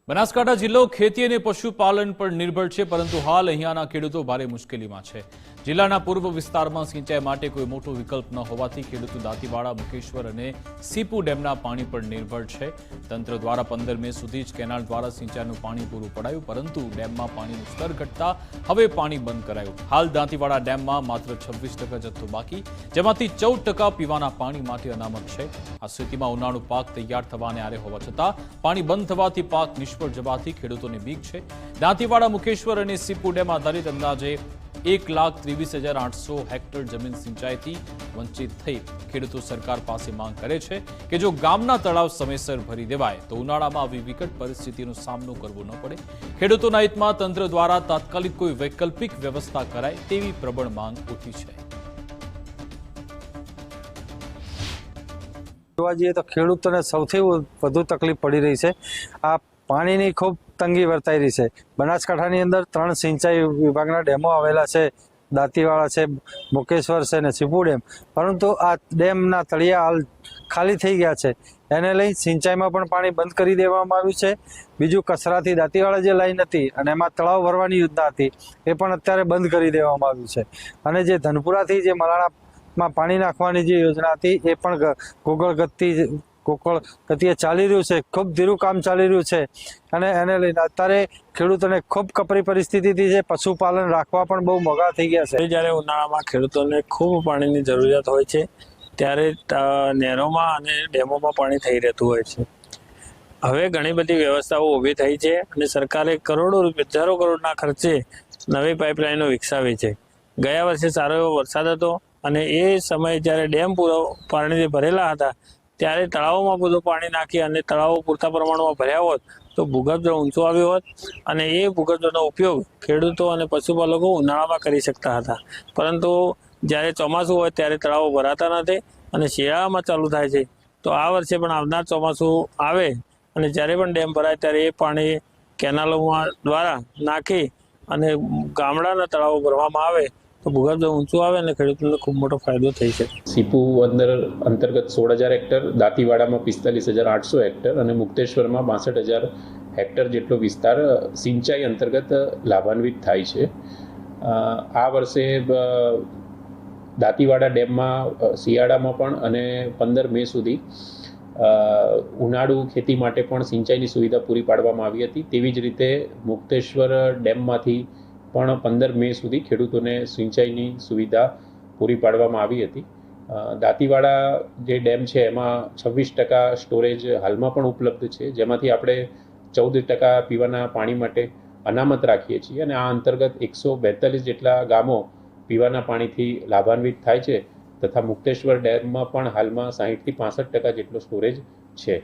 બનાસકાંઠા જિલ્લો ખેતી અને પશુપાલન પર નિર્ભર છે, પરંતુ હાલ અહીંયાના ખેડૂતો ભારે મુશ્કેલીમાં છે। જિલ્લાના પૂર્વ વિસ્તારમાં સિંચાઈ માટે કોઈ મોટો વિકલ્પ ન હોવાથી ખેડૂતો દાંતીવાડા, મુકેશ્વર અને સીપુ ડેમના પાણી પર નિર્ભર છે। તંત્ર દ્વારા 15 મે સુધી જ કેનાલ દ્વારા સિંચાઈનું પાણી પૂરું પડાયું, પરંતુ ડેમમાં પાણીનું સ્તર ઘટતા હવે પાણી બંધ કરાયું। હાલ દાંતીવાડા ડેમમાં માત્ર 26% જથ્થો બાકી, જેમાંથી 14% પીવાના પાણી માટે અનામત છે। આ સ્થિતિમાં ઉનાળુ પાક તૈયાર થવાને આરે હોવા છતાં પાણી બંધ થવાથી પાક નિષ્ફળ જવાથી ખેડૂતોને બીક છે। દાંતીવાડા, મુકેશ્વર અને સીપુ ડેમ આધારિત અંદાજે 1,23,800 હેક્ટર જમીન સિંચાઈથી વંચિત થઈ ખેડૂતો સરકાર પાસે માંગ કરે છે કે જો ગામના તળાવ સમયસર ભરી દેવાય તો ઉનાળામાં આવી વિકટ પરિસ્થિતિનો સામનો કરવો ન પડે। ખેડૂતોના હિતમાં તંત્ર દ્વારા તાત્કાલિક કોઈ વૈકલ્પિક વ્યવસ્થા કરાય તેવી પ્રબળ માંગ ઉઠી છે। જોવા જઈએ તો ખેડૂતોને સૌથી વધુ તકલીફ પડી રહી છે। આ પાણીની ખૂબ તંગી વર્તાઈ રહી છે। બનાસકાંઠાની અંદર 3 સિંચાઈ વિભાગના ડેમો આવેલા છે, દાંતીવાડા છે, મુકેશ્વર છે અને સીપુ ડેમ, પરંતુ આ ડેમના તળિયા હાલ ખાલી થઈ ગયા છે। એને લઈ સિંચાઈમાં પણ પાણી બંધ કરી દેવામાં આવ્યું છે। બીજું કચરાથી દાંતીવાડા જે લાઈન હતી અને એમાં તળાવ ભરવાની યોજના હતી એ પણ અત્યારે બંધ કરી દેવામાં આવ્યું છે। અને જે ધનપુરાથી જે મલાણામાં પાણી નાખવાની જે યોજના હતી એ પણ ગોકળ ગતિએ ચાલી રહ્યું છે। ખૂબ ધીરું કામ ચાલી રહ્યું છે અને એને લઈને અત્યારે ખેડૂતોને ખૂબ કપરી પરિસ્થિતિથી છે। પશુપાલન રાખવા પણ બહુ મોંઘા થઈ ગયા છે। જ્યારે ઉનાળામાં ખેડૂતોને ખૂબ પાણીની જરૂરિયાત હોય છે ત્યારે નહેરોમાં અને ડેમોમાં પાણી થઈ રહેતું હોય છે। હવે ઘણી બધી વ્યવસ્થાઓ ઊભી થઈ છે અને સરકારે કરોડો રૂપિયા, હજારો કરોડના ખર્ચે નવી પાઇપલાઇનો વિકસાવી છે। ગયા વર્ષે સારો એવો વરસાદ હતો અને એ સમયે જ્યારે ડેમ પૂરો પાણીથી ભરેલા હતા ત્યારે તળાવોમાં બધું પાણી નાખી અને તળાવો પૂરતા પ્રમાણમાં ભર્યા હોત તો ભૂગર્ભજળ ઊંચું આવ્યું હોત અને એ ભૂગર્ભજળનો ઉપયોગ ખેડૂતો અને પશુપાલકો ઉનાળામાં કરી શકતા હતા। પરંતુ જ્યારે ચોમાસું હોય ત્યારે તળાવો ભરાતા નથી અને શિયાળામાં ચાલુ થાય છે। તો આ વર્ષે પણ આવનાર ચોમાસું આવે અને જ્યારે પણ ડેમ ભરાય ત્યારે એ પાણી કેનાલોમાં દ્વારા નાખી અને ગામડાના તળાવો ભરવામાં આવે તો ભૂગર્ભજળ ઊંચું આવે અને ખેડૂતોને ખૂબ મોટો ફાયદો થઈ શકે। સીપુ અંતર્ગત 16,000 હેક્ટર, દાંતીવાડામાં 45,800 હેક્ટર અને મુક્તેશ્વરમાં 62,000 હેક્ટર જેટલો વિસ્તાર સિંચાઈ અંતર્ગત લાભાન્વિત થાય છે। આ વર્ષે દાંતીવાડા ડેમમાં શિયાળામાં પણ અને 15 મે સુધી ઉનાળુ ખેતી માટે પણ સિંચાઈની સુવિધા પૂરી પાડવામાં આવી હતી। તેવી જ રીતે મુક્તેશ્વર ડેમમાંથી પણ 15 મે સુધી ખેડૂતોને સિંચાઈની સુવિધા પૂરી પાડવામાં આવી હતી। દાંતીવાડા જે ડેમ છે એમાં 26% સ્ટોરેજ હાલમાં પણ ઉપલબ્ધ છે, જેમાંથી આપણે 14% પીવાના પાણી માટે અનામત રાખીએ છીએ અને આ અંતર્ગત 142 જેટલા ગામો પીવાના પાણીથી લાભાન્વિત થાય છે તથા મુક્તેશ્વર ડેમમાં પણ હાલમાં 60 થી 65% જેટલો સ્ટોરેજ છે।